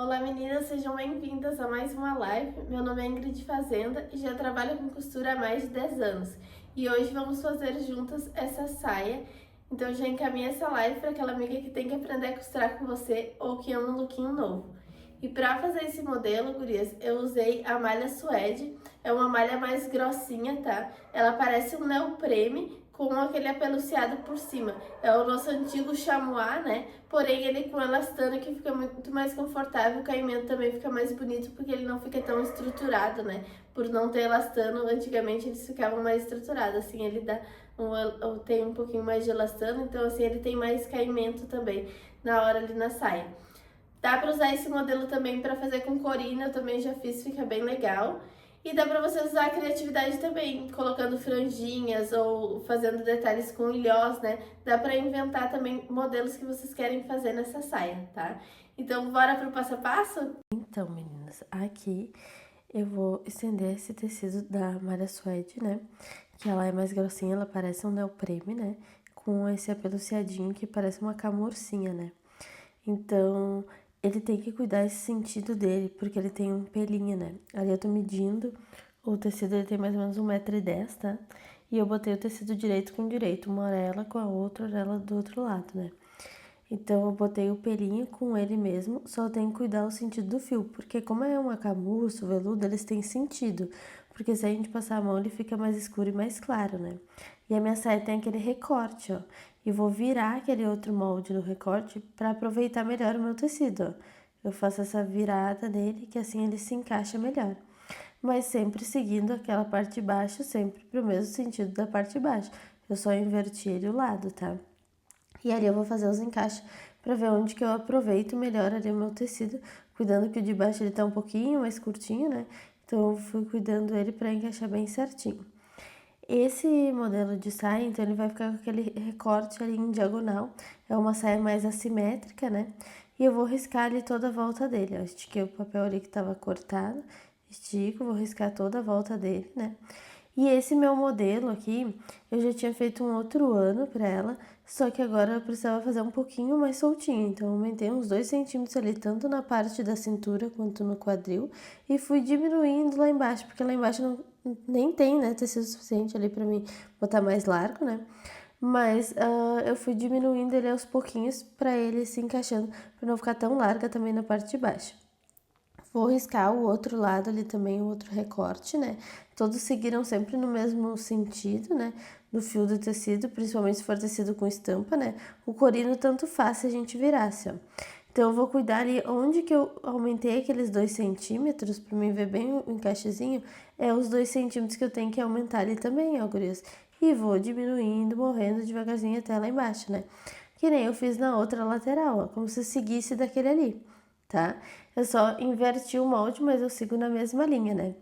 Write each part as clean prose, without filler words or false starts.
Olá meninas, sejam bem-vindas a mais uma live. Meu nome é Ingrid Fazenda e já trabalho com costura há mais de 10 anos. E hoje vamos fazer juntas essa saia. Então já encaminhei essa live para aquela amiga que tem que aprender a costurar com você ou que ama um lookinho novo. E para fazer esse modelo, gurias, eu usei a malha suede. É uma malha mais grossinha, tá? Ela parece um neoprene com aquele apeluciado por cima. É o nosso antigo chamois, né? Porém, ele com elastano que fica muito mais confortável. O caimento também fica mais bonito porque ele não fica tão estruturado, né? Por não ter elastano, antigamente eles ficavam mais estruturados. Assim, ele dá tem um pouquinho mais de elastano, então assim, ele tem mais caimento também na hora ali na saia. Dá pra usar esse modelo também pra fazer com corina, eu também já fiz, fica bem legal. E dá pra você usar a criatividade também, colocando franjinhas ou fazendo detalhes com ilhós, né? Dá pra inventar também modelos que vocês querem fazer nessa saia, tá? Então, bora pro passo a passo? Então, meninas, aqui eu vou estender esse tecido da malha suede, né? Que ela é mais grossinha, ela parece um neoprene, né? Com esse apeluciadinho que parece uma camurcinha, né? Então, ele tem que cuidar esse sentido dele, porque ele tem um pelinho, né? Ali eu tô medindo, o tecido ele tem mais ou menos 1,10 m, tá? E eu botei o tecido direito com direito, uma orelha com a outra orelha do outro lado, né? Então eu botei o pelinho com ele mesmo, só tem que cuidar o sentido do fio, porque como é uma camurça, veludo, eles têm sentido, porque se a gente passar a mão ele fica mais escuro e mais claro, né? E a minha saia tem aquele recorte, ó, e vou virar aquele outro molde no recorte para aproveitar melhor o meu tecido, ó. Eu faço essa virada nele, que assim ele se encaixa melhor. Mas sempre seguindo aquela parte de baixo, sempre pro mesmo sentido da parte de baixo. Eu só inverti ele o lado, tá? E ali eu vou fazer os encaixes para ver onde que eu aproveito melhor ali o meu tecido, cuidando que o de baixo ele tá um pouquinho mais curtinho, né? Então eu fui cuidando ele para encaixar bem certinho. Esse modelo de saia, então ele vai ficar com aquele recorte ali em diagonal, é uma saia mais assimétrica, né? E eu vou riscar ali toda a volta dele, ó, estiquei o papel ali que tava cortado, estico, vou riscar toda a volta dele, né? E esse meu modelo aqui, eu já tinha feito um outro ano pra ela, só que agora eu precisava fazer um pouquinho mais soltinho, então eu aumentei uns 2 centímetros ali, tanto na parte da cintura quanto no quadril, e fui diminuindo lá embaixo, porque lá embaixo nem tem, né, tecido suficiente ali pra mim botar mais largo, né? Mas eu fui diminuindo ele aos pouquinhos pra ele se encaixando, pra não ficar tão larga também na parte de baixo. Vou riscar o outro lado ali também, o outro recorte, né? Todos seguiram sempre no mesmo sentido, né? Do fio do tecido, principalmente se for tecido com estampa, né? O corino tanto faz se a gente virasse, ó. Então, eu vou cuidar ali onde que eu aumentei aqueles 2 centímetros, pra mim ver bem o encaixezinho, é os 2 centímetros que eu tenho que aumentar ali também, ó, gurias. E vou diminuindo, morrendo devagarzinho até lá embaixo, né? Que nem eu fiz na outra lateral, ó, como se seguisse daquele ali, tá? Eu só inverti o molde, mas eu sigo na mesma linha, né?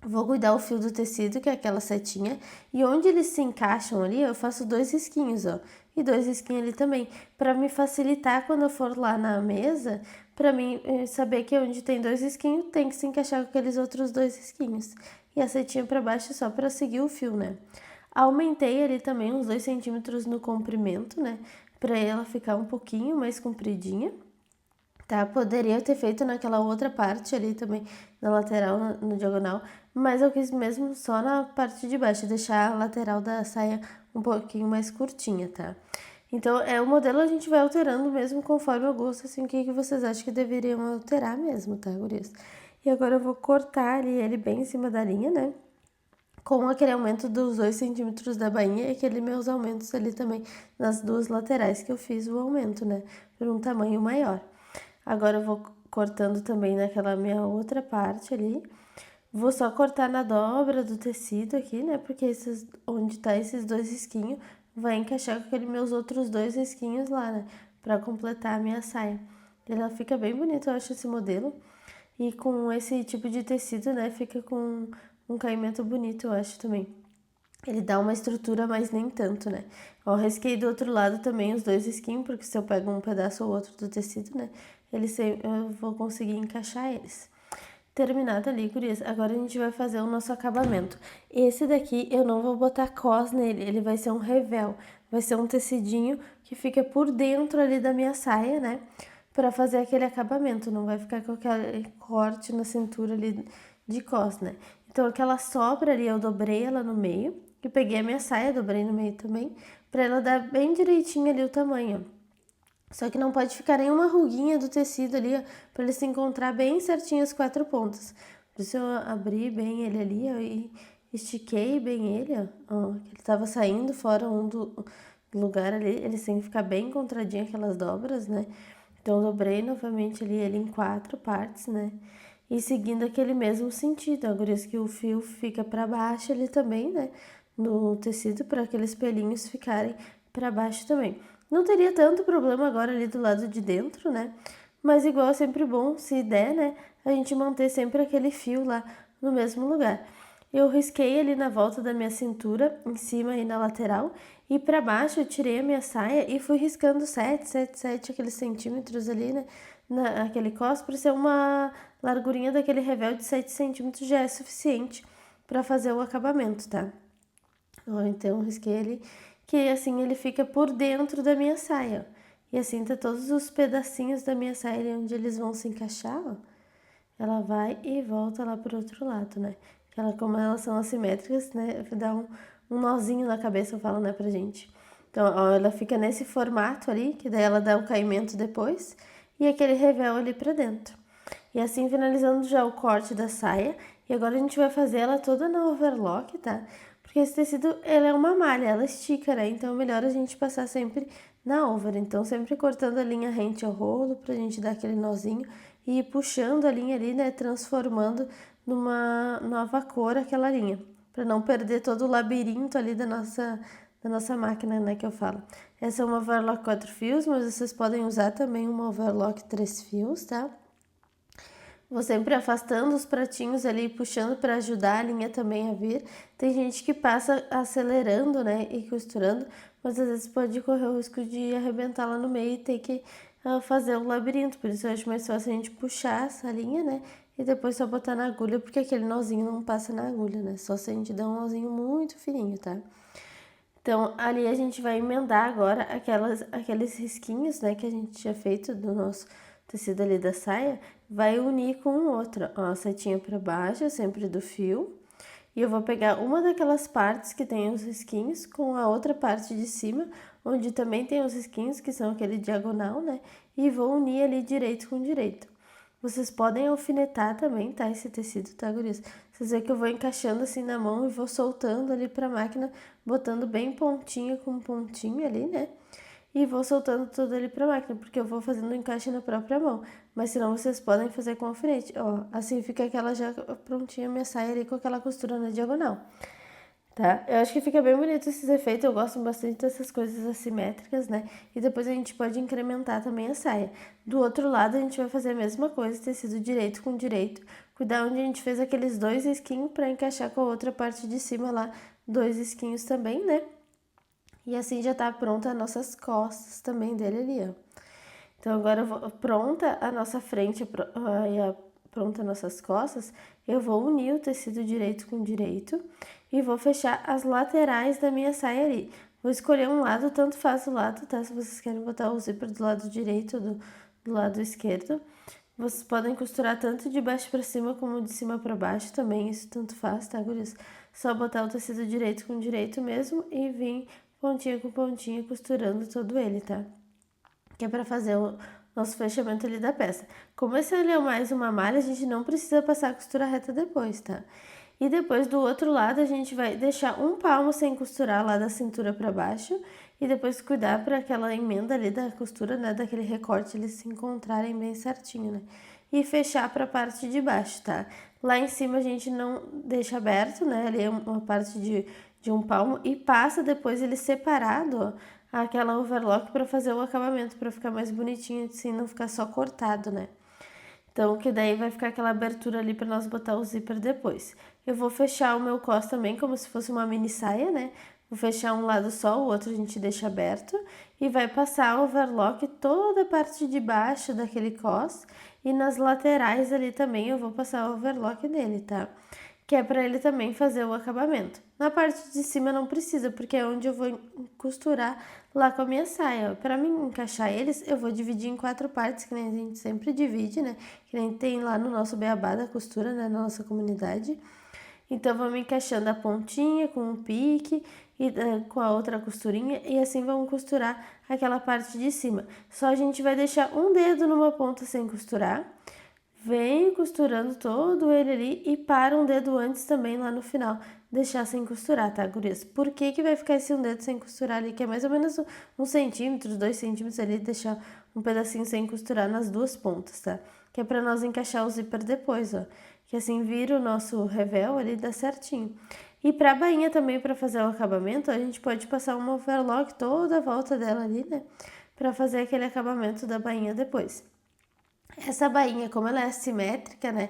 Vou cuidar o fio do tecido, que é aquela setinha, e onde eles se encaixam ali, eu faço 2 risquinhos, ó. E 2 risquinhos ali também, para me facilitar quando eu for lá na mesa, para mim saber que onde tem 2 risquinhos, tem que se encaixar com aqueles outros 2 risquinhos. E a setinha para baixo só para seguir o fio, né? Aumentei ali também uns 2 centímetros no comprimento, né? Para ela ficar um pouquinho mais compridinha. Tá, poderia ter feito naquela outra parte ali também, na lateral, no diagonal, mas eu quis mesmo só na parte de baixo, deixar a lateral da saia um pouquinho mais curtinha, tá? Então, o modelo a gente vai alterando mesmo conforme o gosto, assim, o que vocês acham que deveriam alterar mesmo, tá, gurias? E agora eu vou cortar ali ele bem em cima da linha, né? Com aquele aumento dos 2 centímetros da bainha e aquele meus aumentos ali também nas duas laterais que eu fiz o aumento, né? Por um tamanho maior. Agora eu vou cortando também naquela minha outra parte ali. Vou só cortar na dobra do tecido aqui, né? Porque onde tá esses 2 risquinhos vai encaixar com aqueles meus outros 2 risquinhos lá, né? Pra completar a minha saia. Ela fica bem bonita, eu acho, esse modelo. E com esse tipo de tecido, né? Fica com um caimento bonito, eu acho também. Ele dá uma estrutura, mas nem tanto, né? Ó, risquei do outro lado também os 2 risquinhos, porque se eu pego um pedaço ou outro do tecido, né? Eu vou conseguir encaixar eles. Terminado ali, gurias, agora a gente vai fazer o nosso acabamento. Esse daqui eu não vou botar cos nele, ele vai ser um revel. Vai ser um tecidinho que fica por dentro ali da minha saia, né? para fazer aquele acabamento, não vai ficar com aquele corte na cintura ali de cos, né? Então aquela sobra ali eu dobrei ela no meio e peguei a minha saia, dobrei no meio também, para ela dar bem direitinho ali o tamanho. Só que não pode ficar nenhuma ruguinha do tecido ali, para ele se encontrar bem certinho as 4 pontas. Por isso eu abri bem ele ali, ó, e estiquei bem ele, ó, que ele tava saindo fora do lugar ali, ele tem que ficar bem encontradinho aquelas dobras, né? Então eu dobrei novamente ali ele em 4 partes, né? E seguindo aquele mesmo sentido, agora isso que o fio fica para baixo ali também, né? No tecido, para aqueles pelinhos ficarem para baixo também. Não teria tanto problema agora ali do lado de dentro, né? Mas igual é sempre bom, se der, né? A gente manter sempre aquele fio lá no mesmo lugar. Eu risquei ali na volta da minha cintura, em cima e na lateral. E para baixo eu tirei a minha saia e fui riscando 7 aqueles centímetros ali, né? Naquele cos, para ser uma largurinha daquele revel de 7 centímetros já é suficiente para fazer o acabamento, tá? Então eu risquei ele, que assim ele fica por dentro da minha saia. E assim tá todos os pedacinhos da minha saia ali onde eles vão se encaixar, ó. Ela vai e volta lá pro outro lado, né? Como elas são assimétricas, né? Dá um nozinho na cabeça, eu falo, né, pra gente. Então, ó, ela fica nesse formato ali, que daí ela dá o caimento depois, e aquele revel ali pra dentro. E assim finalizando já o corte da saia. E agora a gente vai fazer ela toda na overlock, tá? Porque esse tecido, ele é uma malha, ela estica, né? Então é melhor a gente passar sempre na over. Então sempre cortando a linha rente ao rolo pra gente dar aquele nozinho e ir puxando a linha ali, né? Transformando numa nova cor aquela linha. Pra não perder todo o labirinto ali da nossa máquina, né? Que eu falo. Essa é uma overlock 4 fios, mas vocês podem usar também uma overlock 3 fios, tá? Vou sempre afastando os pratinhos ali, puxando para ajudar a linha também a vir. Tem gente que passa acelerando, né, e costurando, mas às vezes pode correr o risco de arrebentar lá no meio e ter que fazer um labirinto. Por isso eu acho mais fácil a gente puxar essa linha, né, e depois só botar na agulha, porque aquele nozinho não passa na agulha, né, só se a gente der um nozinho muito fininho, tá? Então, ali a gente vai emendar agora aqueles risquinhos, né, que a gente tinha feito do nosso tecido ali da saia, vai unir com o outro. Ó, a setinha para baixo, sempre do fio. E eu vou pegar uma daquelas partes que tem os risquinhos com a outra parte de cima, onde também tem os risquinhos, que são aquele diagonal, né? E vou unir ali direito com direito. Vocês podem alfinetar também, tá? Esse tecido, tá, gurias? Vocês veem que eu vou encaixando assim na mão e vou soltando ali pra máquina, botando bem pontinho com pontinho ali, né? E vou soltando tudo ali pra máquina, porque eu vou fazendo o encaixe na própria mão. Mas senão vocês podem fazer com alfinete. Ó, assim fica aquela já prontinha minha saia ali com aquela costura na diagonal. Tá? Eu acho que fica bem bonito esses efeitos, eu gosto bastante dessas coisas assimétricas, né? E depois a gente pode incrementar também a saia. Do outro lado a gente vai fazer a mesma coisa, tecido direito com direito. Cuidar onde a gente fez aqueles 2 risquinhos para encaixar com a outra parte de cima lá, 2 risquinhos também, né? E assim já tá pronta as nossas costas também dele ali, ó. Então agora pronta a nossa frente pronta as nossas costas, eu vou unir o tecido direito com direito e vou fechar as laterais da minha saia ali. Vou escolher um lado, tanto faz o lado, tá? Se vocês querem botar o zíper do lado direito ou do lado esquerdo. Vocês podem costurar tanto de baixo para cima como de cima para baixo também, isso tanto faz, tá, gurias? Só botar o tecido direito com direito mesmo e vir pontinha com pontinha costurando todo ele, tá? Que é para fazer o nosso fechamento ali da peça. Como esse ali é mais uma malha, a gente não precisa passar a costura reta depois, tá? E depois do outro lado a gente vai deixar um palmo sem costurar lá da cintura para baixo e depois cuidar para aquela emenda ali da costura, né, daquele recorte eles se encontrarem bem certinho, né? E fechar para a parte de baixo, tá? Lá em cima a gente não deixa aberto, né? Ali é uma parte de um palmo e passa depois ele separado, ó, aquela overlock para fazer o acabamento, para ficar mais bonitinho, assim, não ficar só cortado, né? Então, que daí vai ficar aquela abertura ali para nós botar o zíper depois. Eu vou fechar o meu cos também como se fosse uma mini saia, né? Vou fechar um lado só, o outro a gente deixa aberto. E vai passar overlock toda a parte de baixo daquele cos. E nas laterais ali também eu vou passar overlock nele, tá? que é para ele também fazer o acabamento. Na parte de cima não precisa, porque é onde eu vou costurar lá com a minha saia. Para mim encaixar eles, eu vou dividir em 4 partes, que nem a gente sempre divide, né? Que nem tem lá no nosso beabá da costura, né? Na nossa comunidade. Então, vamos encaixando a pontinha com um pique e com a outra costurinha e assim vamos costurar aquela parte de cima. Só a gente vai deixar um dedo numa ponta sem costurar, vem costurando todo ele ali e para um dedo antes também lá no final, deixar sem costurar, tá, gurias? Por que vai ficar esse um dedo sem costurar ali, que é mais ou menos 1 centímetro, 2 centímetros ali, deixar um pedacinho sem costurar nas 2 pontas, tá? Que é pra nós encaixar o zíper depois, ó. Que assim vira o nosso revel ali, dá certinho. E pra bainha também, pra fazer o acabamento, a gente pode passar uma overlock toda a volta dela ali, né? Pra fazer aquele acabamento da bainha depois. Essa bainha, como ela é assimétrica, né?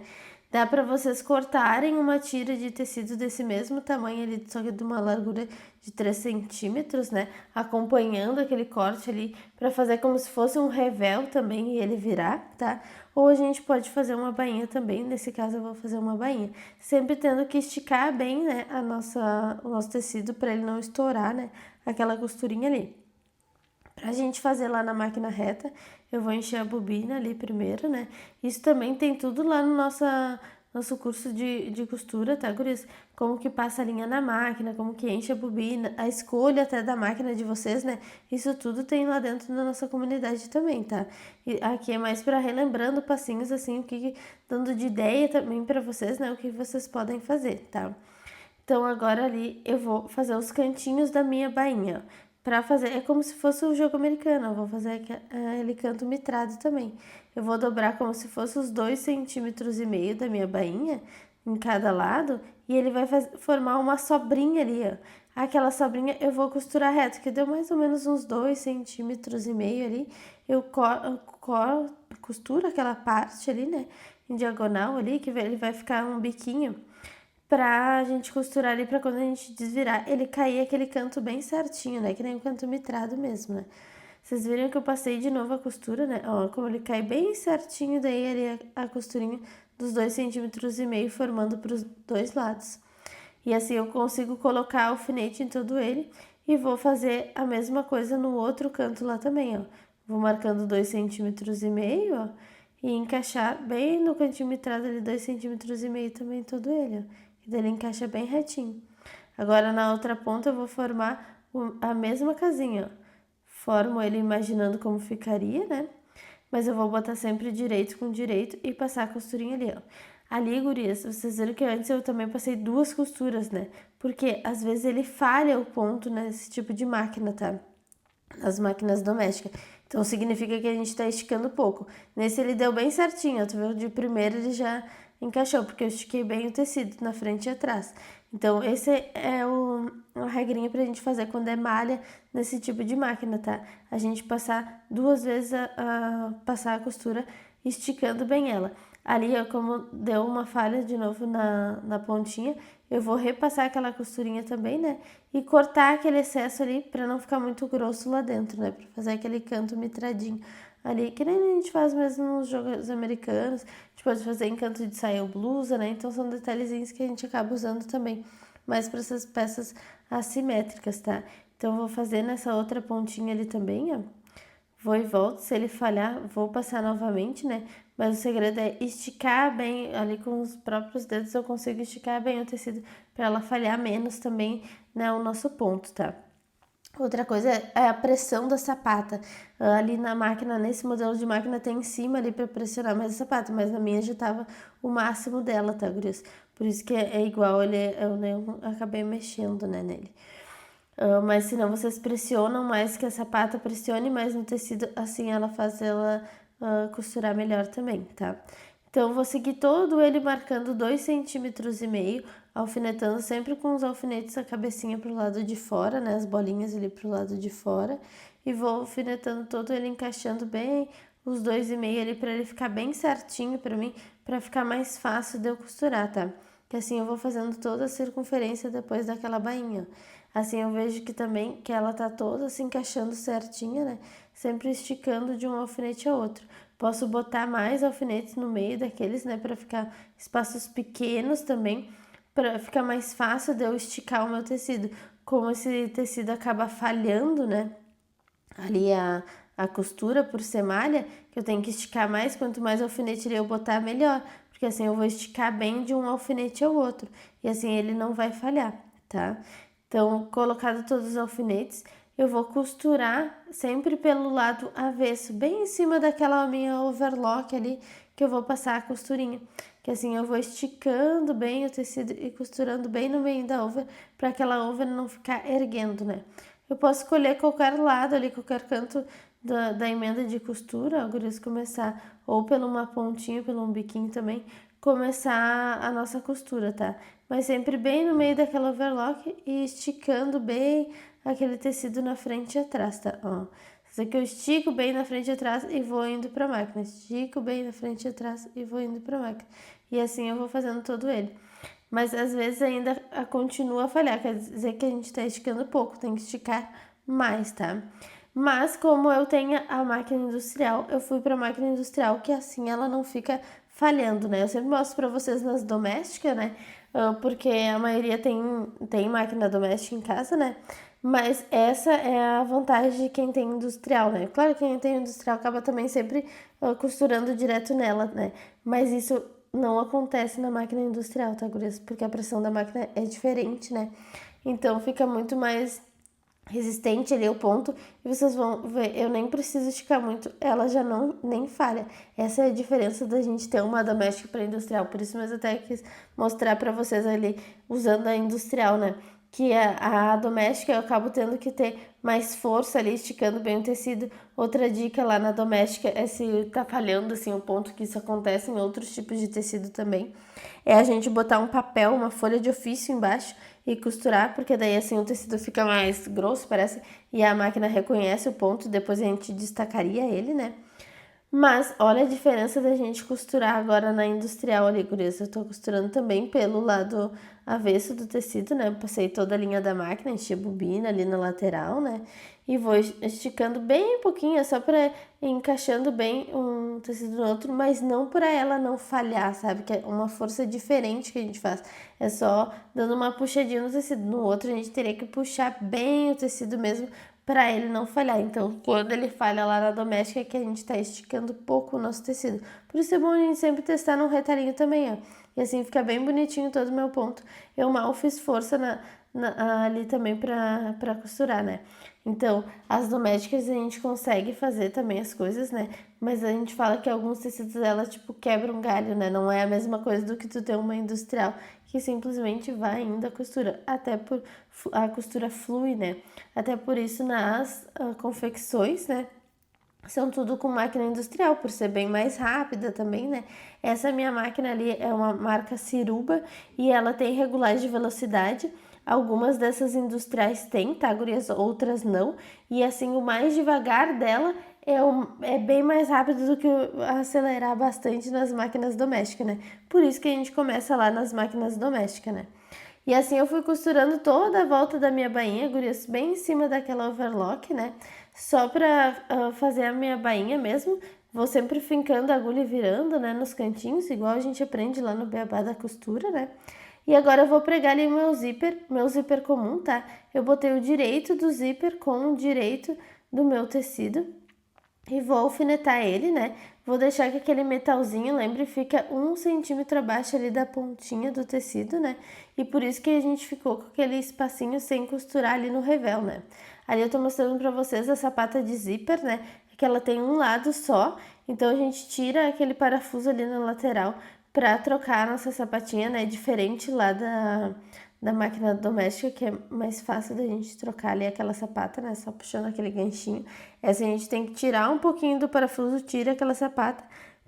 Dá para vocês cortarem uma tira de tecido desse mesmo tamanho ali, só que de uma largura de 3 centímetros, né? Acompanhando aquele corte ali, para fazer como se fosse um revel também e ele virar, tá? Ou a gente pode fazer uma bainha também, nesse caso eu vou fazer uma bainha. Sempre tendo que esticar bem, né, o nosso tecido para ele não estourar, né? Aquela costurinha ali. Pra gente fazer lá na máquina reta, eu vou encher a bobina ali primeiro, né? Isso também tem tudo lá no nosso curso de costura, tá, gurias? Como que passa a linha na máquina, como que enche a bobina, a escolha até da máquina de vocês, né? Isso tudo tem lá dentro da nossa comunidade também, tá? E aqui é mais para relembrando passinhos, assim, o que dando de ideia também para vocês, né? O que vocês podem fazer, tá? Então, agora ali eu vou fazer os cantinhos da minha bainha. Pra fazer, é como se fosse um jogo americano. Eu vou fazer aquele canto mitrado também. Eu vou dobrar como se fosse os 2,5 centímetros da minha bainha em cada lado. E ele vai formar uma sobrinha ali, ó. Aquela sobrinha eu vou costurar reto, que deu mais ou menos uns 2,5 centímetros ali. Eu costuro aquela parte ali, né? Em diagonal ali, que ele vai ficar um biquinho pra gente costurar ali pra quando a gente desvirar, ele cair aquele canto bem certinho, né? Que nem um canto mitrado mesmo, né? Vocês viram que eu passei de novo a costura, né? Ó, como ele cai bem certinho, daí ali a costurinha dos 2,5 centímetros formando pros 2 lados. E assim eu consigo colocar alfinete em todo ele e vou fazer a mesma coisa no outro canto lá também, ó. Vou marcando 2,5 centímetros, ó, e encaixar bem no cantinho mitrado ali 2,5 centímetros também todo ele, ó. E daí ele encaixa bem retinho. Agora na outra ponta eu vou formar a mesma casinha, ó. Formo ele imaginando como ficaria, né? Mas eu vou botar sempre direito com direito e passar a costurinha ali, ó. Ali, gurias, vocês viram que antes eu também passei 2 costuras, né? Porque às vezes ele falha o ponto nesse tipo de máquina, tá? Nas máquinas domésticas. Então significa que a gente tá esticando pouco. Nesse ele deu bem certinho, ó. Tu viu? De primeiro ele já encaixou, porque eu estiquei bem o tecido na frente e atrás. Então, esse é uma regrinha pra gente fazer quando é malha nesse tipo de máquina, tá? A gente passar 2 vezes passar a costura esticando bem ela. Ali, ó, como deu uma falha de novo na pontinha, eu vou repassar aquela costurinha também, né? E cortar aquele excesso ali pra não ficar muito grosso lá dentro, né? Pra fazer aquele canto mitradinho ali, que nem a gente faz mesmo nos jogos americanos. A gente pode fazer em canto de saia ou blusa, né? Então são detalhezinhos que a gente acaba usando também, mais para essas peças assimétricas, tá? Então eu vou fazer nessa outra pontinha ali também, ó. Vou e volto, se ele falhar, vou passar novamente, né? Mas o segredo é esticar bem, ali com os próprios dedos eu consigo esticar bem o tecido para ela falhar menos também, né? O nosso ponto, tá? Outra coisa é a pressão da sapata. Ali na máquina, nesse modelo de máquina, tem em cima ali para pressionar mais a sapata, mas na minha já tava o máximo dela, tá, gurias? Por isso que é igual, eu acabei mexendo, né, nele. Mas se não, vocês pressionam mais, que a sapata pressione mais no tecido, assim ela faz ela costurar melhor também, tá? Então, eu vou seguir todo ele marcando 2,5 centímetros, alfinetando sempre com os alfinetes a cabecinha pro lado de fora, né? As bolinhas ali pro lado de fora. E vou alfinetando todo ele, encaixando bem os 2,5 ali pra ele ficar bem certinho pra mim, pra ficar mais fácil de eu costurar, tá? Que assim eu vou fazendo toda a circunferência depois daquela bainha. Assim eu vejo que também que ela tá toda se encaixando certinha, né? Sempre esticando de um alfinete a outro. Posso botar mais alfinetes no meio daqueles, né, para ficar espaços pequenos também, para ficar mais fácil de eu esticar o meu tecido. Como esse tecido acaba falhando, né? Ali a costura por ser malha, que eu tenho que esticar mais, quanto mais alfinete eu botar, melhor. Porque assim eu vou esticar bem de um alfinete ao outro. E assim ele não vai falhar, tá? Então, colocado todos os alfinetes, eu vou costurar sempre pelo lado avesso, bem em cima daquela minha overlock ali, que eu vou passar a costurinha. Que assim eu vou esticando bem o tecido e costurando bem no meio da over, para aquela over não ficar erguendo, né? Eu posso escolher qualquer lado ali, qualquer canto da emenda de costura, gurias, começar, ou pelo uma pontinha, pelo um biquinho também, começar a nossa costura, tá? Mas sempre bem no meio daquela overlock e esticando bem aquele tecido na frente e atrás, tá? Ó, isso aqui eu estico bem na frente e atrás e vou indo pra máquina. Estico bem na frente e atrás e vou indo pra máquina. E assim eu vou fazendo todo ele. Mas às vezes ainda continua a falhar, quer dizer que a gente tá esticando pouco, tem que esticar mais, tá? Mas como eu tenho a máquina industrial, eu fui pra máquina industrial, que assim ela não fica falhando, né? Eu sempre mostro pra vocês nas domésticas, né? Porque a maioria tem máquina doméstica em casa, né? Mas essa é a vantagem de quem tem industrial, né? Claro que quem tem industrial acaba também sempre costurando direto nela, né? Mas isso não acontece na máquina industrial, tá, gurias? Porque a pressão da máquina é diferente, né? Então fica muito mais resistente ali o ponto, e vocês vão ver, eu nem preciso esticar muito, ela já não nem falha. Essa é a diferença da gente ter uma doméstica para industrial, por isso mesmo eu até quis mostrar para vocês ali usando a industrial, né? Que a doméstica eu acabo tendo que ter mais força ali, esticando bem o tecido. Outra dica lá na doméstica é se tá falhando assim o ponto, que isso acontece em outros tipos de tecido também, é a gente botar um papel, uma folha de ofício embaixo e costurar, porque daí assim o tecido fica mais grosso, parece, e a máquina reconhece o ponto, depois a gente destacaria ele, né? Mas olha a diferença da gente costurar agora na industrial ali, gurias. Eu tô costurando também pelo lado avesso do tecido, né? Passei toda a linha da máquina, enchi a bobina ali na lateral, né? E vou esticando bem pouquinho, só pra ir encaixando bem um tecido no outro, mas não pra ela não falhar, sabe? Que é uma força diferente que a gente faz. É só dando uma puxadinha no tecido. No outro a gente teria que puxar bem o tecido mesmo para ele não falhar. Então, quando ele falha lá na doméstica, é que a gente tá esticando pouco o nosso tecido. Por isso é bom a gente sempre testar num retalhinho também, ó. E assim fica bem bonitinho todo o meu ponto. Eu mal fiz força ali também pra costurar, né? Então, as domésticas a gente consegue fazer também as coisas, né? Mas a gente fala que alguns tecidos, ela, tipo, quebram um galho, né? Não é a mesma coisa do que tu ter uma industrial, que simplesmente vai indo a costura. Até por a costura flui, né? Até por isso nas confecções, né? São tudo com máquina industrial, por ser bem mais rápida também, né? Essa minha máquina ali é uma marca Ciruba e ela tem regulagem de velocidade. Algumas dessas industriais têm, tá, gurias? Outras não. E assim, o mais devagar dela é bem mais rápido do que acelerar bastante nas máquinas domésticas, né? Por isso que a gente começa lá nas máquinas domésticas, né? E assim eu fui costurando toda a volta da minha bainha, gurias, bem em cima daquela overlock, né? Só pra fazer a minha bainha mesmo. Vou sempre fincando a agulha e virando, né? Nos cantinhos, igual a gente aprende lá no beabá da costura, né? E agora eu vou pregar ali meu zíper comum, tá? Eu botei o direito do zíper com o direito do meu tecido. E vou alfinetar ele, né? Vou deixar que aquele metalzinho, lembre, fica 1 centímetro abaixo ali da pontinha do tecido, né? E por isso que a gente ficou com aquele espacinho sem costurar ali no revel, né? Ali eu tô mostrando pra vocês a sapata de zíper, né? Que ela tem um lado só, então a gente tira aquele parafuso ali na lateral pra trocar a nossa sapatinha, né? Diferente lá da máquina doméstica, que é mais fácil da gente trocar ali aquela sapata, né? Só puxando aquele ganchinho. Essa a gente tem que tirar um pouquinho do parafuso, tira aquela sapata,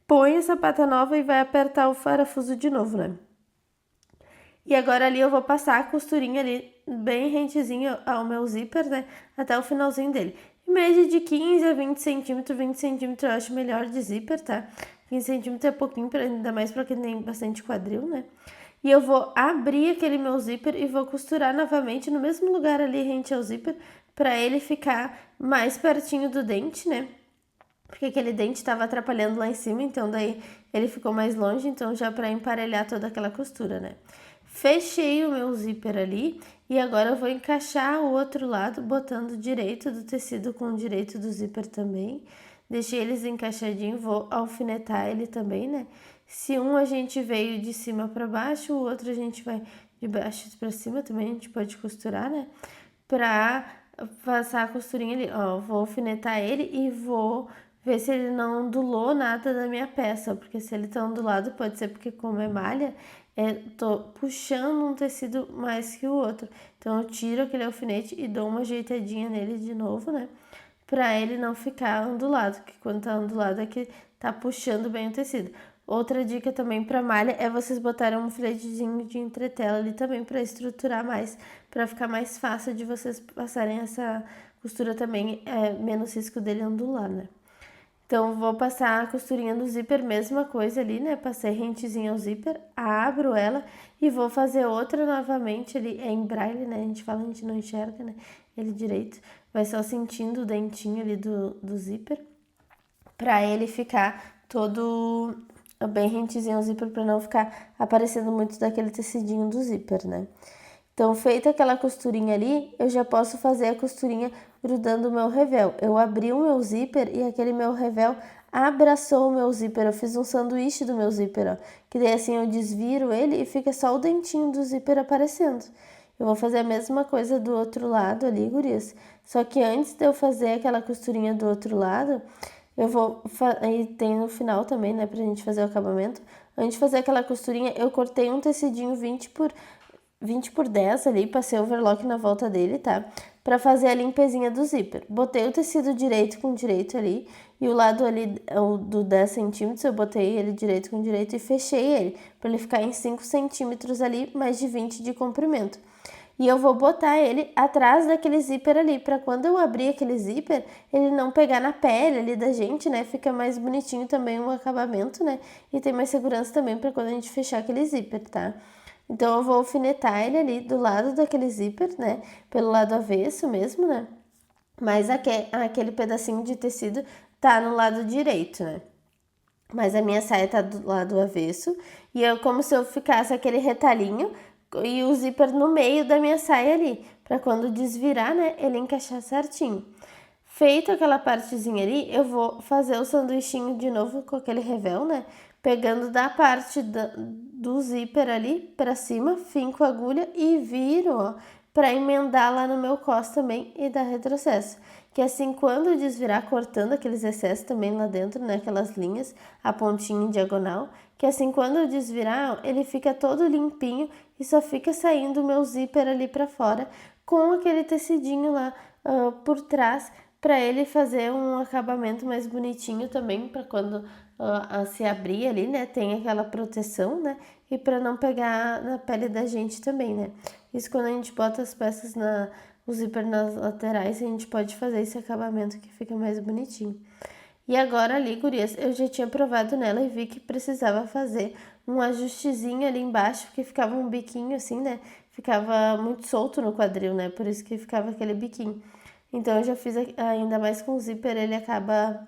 põe a sapata nova e vai apertar o parafuso de novo, né? E agora ali eu vou passar a costurinha ali bem rentezinho ao meu zíper, né? Até o finalzinho dele. Em média de 15 a 20 centímetros, 20 centímetros eu acho melhor de zíper, tá? 15 centímetros é pouquinho, ainda mais pra quem tem bastante quadril, né? E eu vou abrir aquele meu zíper e vou costurar novamente no mesmo lugar ali rente ao zíper, pra ele ficar mais pertinho do dente, né? Porque aquele dente estava atrapalhando lá em cima, então daí ele ficou mais longe, então já pra emparelhar toda aquela costura, né? Fechei o meu zíper ali e agora eu vou encaixar o outro lado, botando direito do tecido com o direito do zíper também. Deixei eles encaixadinhos, vou alfinetar ele também, né? Se um a gente veio de cima para baixo, o outro a gente vai de baixo para cima também, a gente pode costurar, né? Pra passar a costurinha ali, ó, vou alfinetar ele e vou ver se ele não ondulou nada da minha peça, porque se ele tá ondulado pode ser porque como é malha, tô puxando um tecido mais que o outro. Então eu tiro aquele alfinete e dou uma ajeitadinha nele de novo, né? Pra ele não ficar ondulado, que quando tá ondulado é que tá puxando bem o tecido. Outra dica também para malha é vocês botarem um filetezinho de entretela ali também para estruturar mais, para ficar mais fácil de vocês passarem essa costura também, menos risco dele ondular, né? Então, vou passar a costurinha do zíper, mesma coisa ali, né? Passei rentezinha ao zíper, abro ela e vou fazer outra novamente ali, é em braille, né? A gente fala, a gente não enxerga, né? Ele direito, vai só sentindo o dentinho ali do zíper, pra ele ficar todo bem rentezinho ao zíper, pra não ficar aparecendo muito daquele tecidinho do zíper, né? Então, feita aquela costurinha ali, eu já posso fazer a costurinha grudando o meu revel. Eu abri o meu zíper e aquele meu revel abraçou o meu zíper. Eu fiz um sanduíche do meu zíper, ó. Que daí assim eu desviro ele e fica só o dentinho do zíper aparecendo. Eu vou fazer a mesma coisa do outro lado ali, gurias. Só que antes de eu fazer aquela costurinha do outro lado, eu vou... Aí tem no final também, né, pra gente fazer o acabamento. Antes de fazer aquela costurinha, eu cortei um tecidinho 20 por 10 ali, passei overlock na volta dele, tá? Pra fazer a limpezinha do zíper. Botei o tecido direito com direito ali, e o lado ali o do 10 centímetros, eu botei ele direito com direito e fechei ele, pra ele ficar em 5 centímetros ali, mais de 20 de comprimento. E eu vou botar ele atrás daquele zíper ali, pra quando eu abrir aquele zíper, ele não pegar na pele ali da gente, né? Fica mais bonitinho também o acabamento, né? E tem mais segurança também pra quando a gente fechar aquele zíper, tá? Então, eu vou alfinetar ele ali do lado daquele zíper, né? Pelo lado avesso mesmo, né? Mas aquele pedacinho de tecido tá no lado direito, né? Mas a minha saia tá do lado avesso. E é como se eu ficasse aquele retalhinho e o zíper no meio da minha saia ali. Pra quando desvirar, né? Ele encaixar certinho. Feito aquela partezinha ali, eu vou fazer o sanduichinho de novo com aquele revel, né? Pegando da parte do zíper ali pra cima, finco a agulha e viro, ó, pra emendar lá no meu cos também e dar retrocesso. Que assim, quando eu desvirar, cortando aqueles excessos também lá dentro, né? Aquelas linhas, a pontinha em diagonal. Que assim, quando eu desvirar, ó, ele fica todo limpinho e só fica saindo o meu zíper ali pra fora com aquele tecidinho lá por trás, para ele fazer um acabamento mais bonitinho também, para quando se abrir ali, né, tem aquela proteção, né, e para não pegar na pele da gente também, né. Isso quando a gente bota as peças o zíper nas laterais, a gente pode fazer esse acabamento que fica mais bonitinho. E agora ali, gurias, eu já tinha provado nela e vi que precisava fazer um ajustezinho ali embaixo, porque ficava um biquinho assim, né, ficava muito solto no quadril, né, por isso que ficava aquele biquinho. Então, eu já fiz ainda mais com o zíper, ele acaba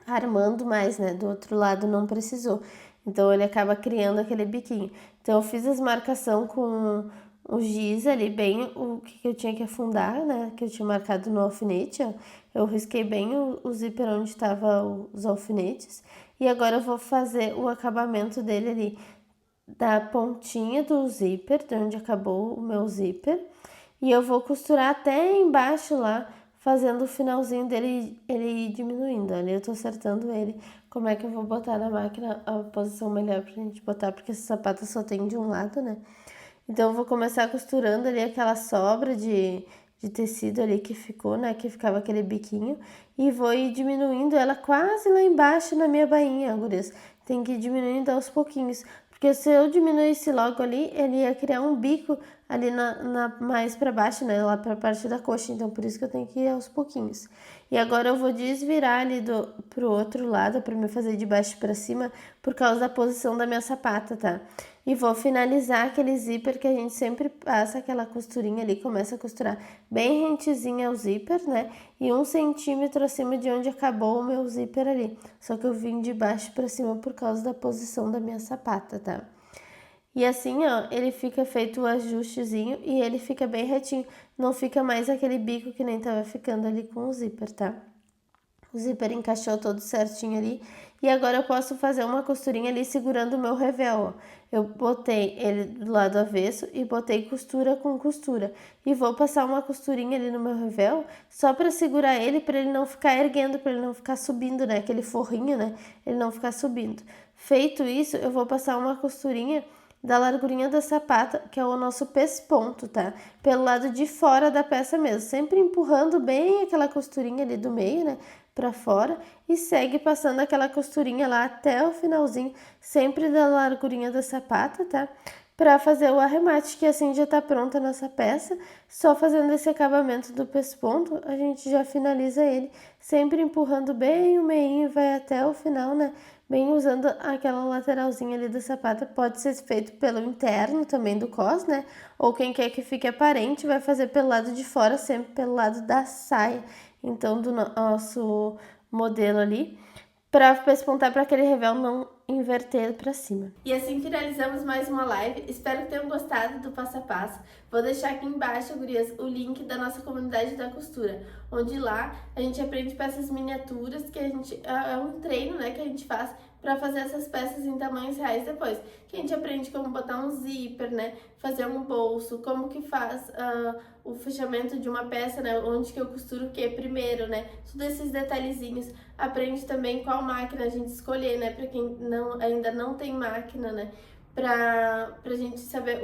armando mais, né? Do outro lado não precisou. Então, ele acaba criando aquele biquinho. Então, eu fiz as marcação com o giz ali, bem o que eu tinha que afundar, né? Que eu tinha marcado no alfinete, ó. Eu risquei bem o zíper onde estavam os alfinetes. E agora eu vou fazer o acabamento dele ali, da pontinha do zíper, de onde acabou o meu zíper. E eu vou costurar até embaixo lá, fazendo o finalzinho dele, ele ir diminuindo. Ali eu tô acertando ele. Como é que eu vou botar na máquina a posição melhor pra gente botar, porque esse sapato só tem de um lado, né? Então eu vou começar costurando ali aquela sobra de tecido ali que ficou, né? Que ficava aquele biquinho. E vou ir diminuindo ela quase lá embaixo na minha bainha, gurias. Tem que ir diminuindo aos pouquinhos. Porque se eu diminuísse logo ali, ele ia criar um bico ali mais para baixo, né? Lá para a parte da coxa. Então, por isso que eu tenho que ir aos pouquinhos. E agora eu vou desvirar ali pro outro lado, para me fazer de baixo para cima, por causa da posição da minha sapata, tá? E vou finalizar aquele zíper que a gente sempre passa aquela costurinha ali, começa a costurar bem rentezinha ao zíper, né? E 1 centímetro acima de onde acabou o meu zíper ali. Só que eu vim de baixo para cima por causa da posição da minha sapata, tá? E assim, ó, ele fica feito o ajustezinho e ele fica bem retinho. Não fica mais aquele bico que nem tava ficando ali com o zíper, tá? O zíper encaixou todo certinho ali. E agora eu posso fazer uma costurinha ali segurando o meu revel, ó. Eu botei ele do lado avesso e botei costura com costura. E vou passar uma costurinha ali no meu revel só para segurar ele, para ele não ficar erguendo, para ele não ficar subindo, né? Aquele forrinho, né? Ele não ficar subindo. Feito isso, eu vou passar uma costurinha da largurinha da sapata, que é o nosso pesponto, tá? Pelo lado de fora da peça mesmo, sempre empurrando bem aquela costurinha ali do meio, né? Pra fora e segue passando aquela costurinha lá até o finalzinho, sempre da largurinha da sapata, tá? Pra fazer o arremate, que assim já tá pronta a nossa peça. Só fazendo esse acabamento do pesponto, a gente já finaliza ele, sempre empurrando bem o meinho, vai até o final, né? Bem usando aquela lateralzinha ali da sapata, pode ser feito pelo interno também do cos, né? Ou quem quer que fique aparente, vai fazer pelo lado de fora, sempre pelo lado da saia. Então, do nosso modelo ali, para pespontar para aquele revel não inverter para cima. E assim finalizamos mais uma live. Espero que tenham gostado do passo a passo. Vou deixar aqui embaixo, gurias, o link da nossa comunidade da costura, onde lá a gente aprende peças miniaturas, que a gente é um treino, né, que a gente faz para fazer essas peças em tamanhos reais depois. Que a gente aprende como botar um zíper, né, fazer um bolso, como que faz o fechamento de uma peça, né, onde que eu costuro o que primeiro, né, todos esses detalhezinhos. Aprende também qual máquina a gente escolher, né, para quem ainda não tem máquina, né, pra gente saber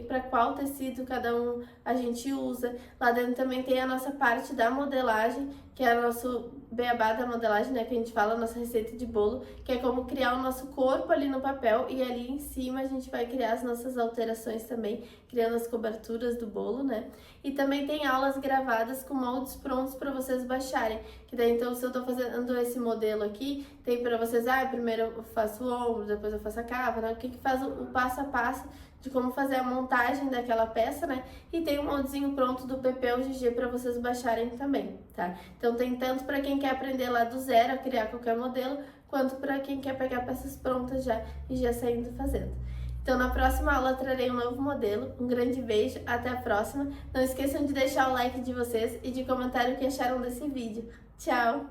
para qual tecido cada um a gente usa. Lá dentro também tem a nossa parte da modelagem, que é o nosso beabá da modelagem, né, que a gente fala, a nossa receita de bolo, que é como criar o nosso corpo ali no papel e ali em cima a gente vai criar as nossas alterações também, criando as coberturas do bolo, né. E também tem aulas gravadas com moldes prontos para vocês baixarem, que daí então se eu tô fazendo esse modelo aqui, tem para vocês, primeiro eu faço o ombro, depois eu faço a cava, né, o que faz o passo a passo de como fazer a montagem daquela peça, né? E tem um moldezinho pronto do PP ou GG para vocês baixarem também, tá? Então tem tanto para quem quer aprender lá do zero a criar qualquer modelo, quanto para quem quer pegar peças prontas já e já saindo fazendo. Então na próxima aula eu trarei um novo modelo. Um grande beijo, até a próxima. Não esqueçam de deixar o like de vocês e de comentar o que acharam desse vídeo. Tchau!